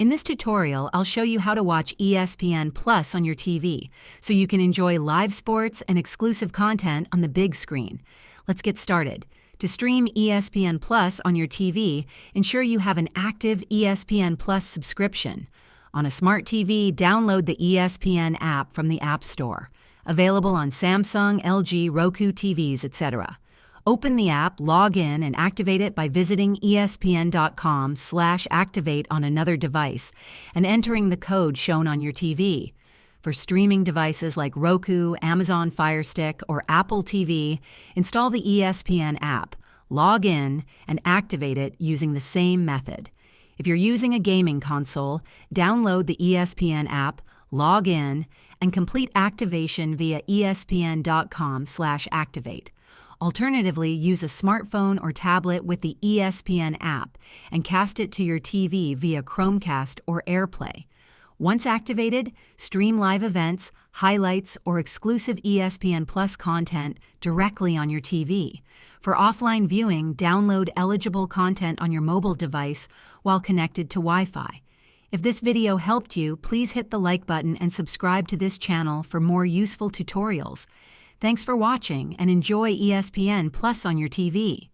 In this tutorial, I'll show you how to watch ESPN Plus on your TV, so you can enjoy live sports and exclusive content on the big screen. Let's get started. To stream ESPN Plus on your TV, ensure you have an active ESPN Plus subscription. On a smart TV, download the ESPN app from the App Store. Available on Samsung, LG, Roku TVs, etc. Open the app, log in, and activate it by visiting espn.com/activate on another device and entering the code shown on your TV. For streaming devices like Roku, Amazon Fire Stick, or Apple TV, install the ESPN app, log in, and activate it using the same method. If you're using a gaming console, download the ESPN app, log in, and complete activation via espn.com/activate. Alternatively, use a smartphone or tablet with the ESPN app and cast it to your TV via Chromecast or AirPlay. Once activated, stream live events, highlights, or exclusive ESPN Plus content directly on your TV. For offline viewing, download eligible content on your mobile device while connected to Wi-Fi. If this video helped you, please hit the like button and subscribe to this channel for more useful tutorials. Thanks for watching and enjoy ESPN Plus on your TV.